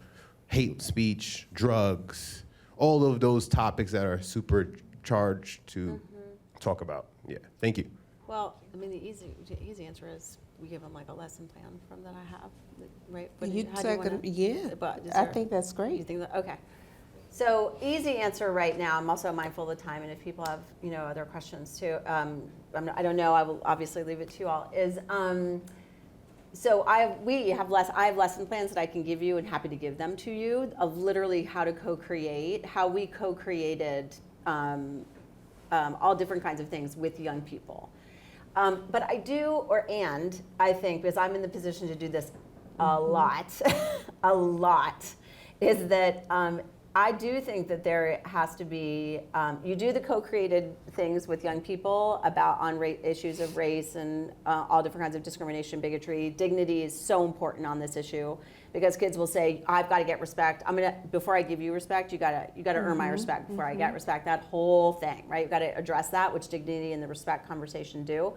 hate speech, drugs, all of those topics that are super charged to talk about. Yeah, thank you. Well, I mean, the easy answer is we give them like a lesson plan from that I have, right? How do you wanna- yeah. But is I there- think that's You great. think that, okay. So easy answer right now, I'm also mindful of the time, and if people have, other questions too, I don't know, I will obviously leave it to you all, is, so I have lesson plans that I can give you and happy to give them to you of literally how to co-create, how we co-created all different kinds of things with young people. But I think, because I'm in the position to do this a lot, is that I do think that there has to be, you do the co-created things with young people on issues of race and all different kinds of discrimination, bigotry. Dignity is so important on this issue because kids will say, I've got to get respect. Before I give you respect, you gotta earn my respect before I get respect. That whole thing, right? You've got to address that, which dignity and the respect conversation do.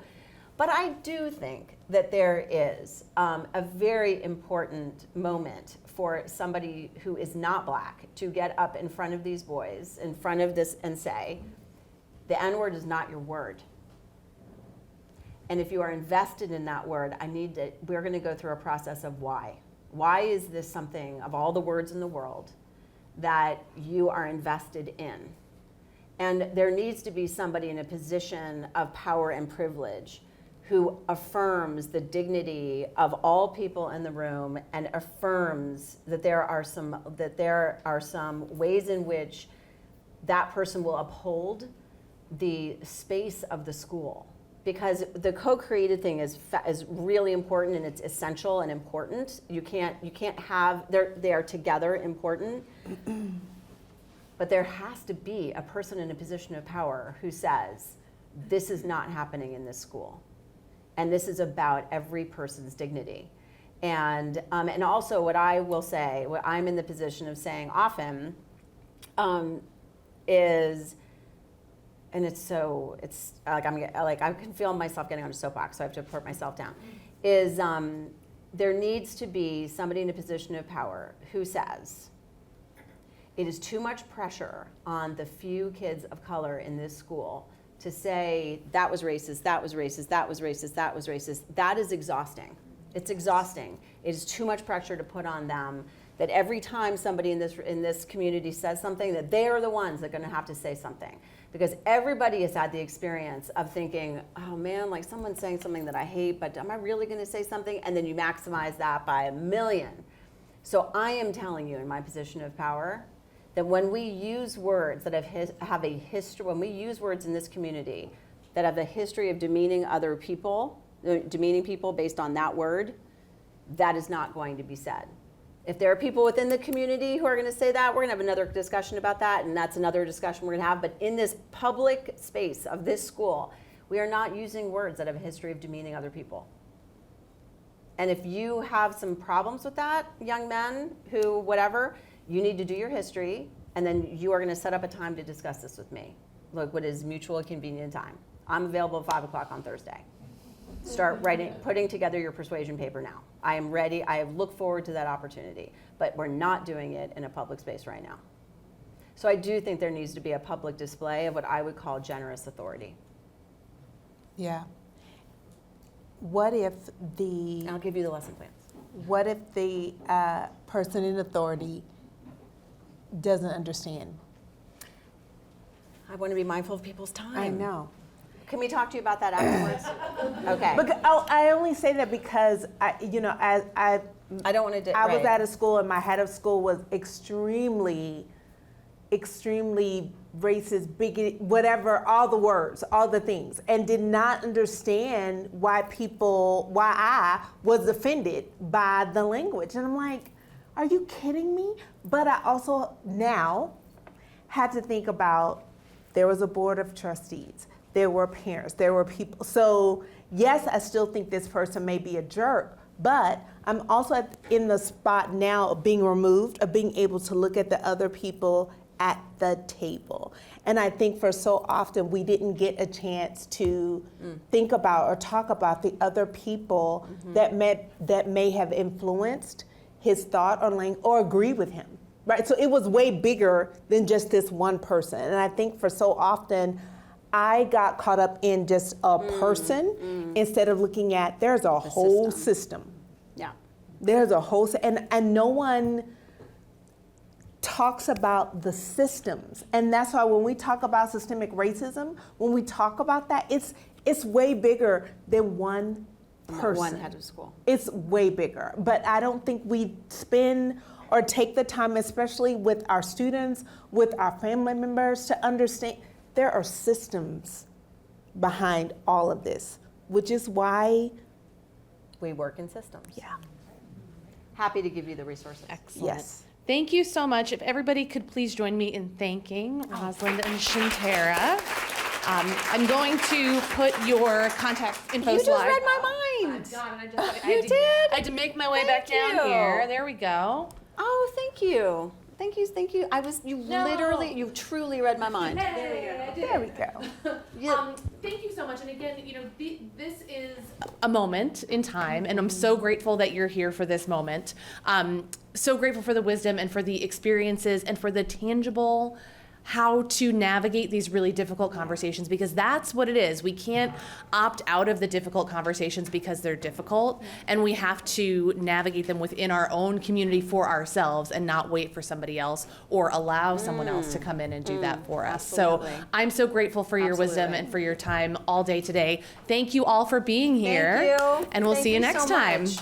But I do think that there is a very important moment for somebody who is not black to get up in front of these boys, in front of this, and say, the N-word is not your word. And if you are invested in that word, we're going to go through a process of why. Why is this something, of all the words in the world, that you are invested in? And there needs to be somebody in a position of power and privilege who affirms the dignity of all people in the room and affirms that there are some ways in which that person will uphold the space of the school. Because the co-created thing is really important, and it's essential and important. You can't have, they are together important. But there has to be a person in a position of power who says, this is not happening in this school. And this is about every person's dignity. And also what I will say, what I'm in the position of saying often is, and it's like I can feel myself getting on a soapbox, so I have to put myself down, is there needs to be somebody in a position of power who says, it is too much pressure on the few kids of color in this school to say, that was racist, that was racist, that was racist, that was racist. That is exhausting. It's exhausting. It is too much pressure to put on them that every time somebody in this community says something, that they are the ones that are going to have to say something. Because everybody has had the experience of thinking, oh man, like someone's saying something that I hate, but am I really going to say something? And then you maximize that by 1,000,000. So I am telling you in my position of power that when we use words that have a history, when we use words in this community that have a history of demeaning other people, demeaning people based on that word, that is not going to be said. If there are people within the community who are going to say that, we're going to have another discussion about that, and that's another discussion we're going to have. But in this public space of this school, we are not using words that have a history of demeaning other people. And if you have some problems with that, young men who, whatever, you need to do your history, and then you are going to set up a time to discuss this with me. Look, what is mutual and convenient time? I'm available at 5 o'clock on Thursday. Start putting together your persuasion paper now. I am ready. I look forward to that opportunity. But we're not doing it in a public space right now. So I do think there needs to be a public display of what I would call generous authority. Yeah. What if And I'll give you the lesson plans. What if the person in authority doesn't understand? I want to be mindful of people's time. I know. Can we talk to you about that afterwards? Okay. But I only say that because I don't want to. I was at a school and my head of school was extremely racist, bigoted, whatever, all the words, all the things, and did not understand why I was offended by the language. And I'm like, are you kidding me? But I also now had to think about, there was a board of trustees, there were parents, there were people. So yes, I still think this person may be a jerk, but I'm also in the spot now of being removed, of being able to look at the other people at the table. And I think for so often we didn't get a chance to think about or talk about the other people that may have influenced his thought or agree with him, right? So it was way bigger than just this one person. And I think for so often, I got caught up in just a person instead of looking at there's a whole system. Yeah. There's a whole, and no one talks about the systems. And that's why when we talk about systemic racism, when we talk about that, it's way bigger than one person. One head of school. It's way bigger. But I don't think we spend or take the time, especially with our students, with our family members, to understand there are systems behind all of this, which is why we work in systems. Yeah. Happy to give you the resources. Excellent. Yes. Thank you so much. If everybody could please join me in thanking Rosalind and Shantara. I'm going to put your contact info You just slide. read my mind. I had to make my way back down you. here. There we go. Oh, thank you. Thank you, thank you. You truly read my mind. There we go. Thank you so much. And again, this is a moment in time, and I'm so grateful that you're here for this moment. So grateful for the wisdom and for the experiences and for the tangible how to navigate these really difficult conversations, because that's what it is. We can't opt out of the difficult conversations because they're difficult, and we have to navigate them within our own community for ourselves and not wait for somebody else or allow someone else to come in and do that for us. Absolutely. So I'm so grateful for your wisdom Absolutely. and for your time all day today. Thank you all for being here. Thank you. And we'll Thank see you you next so time. much.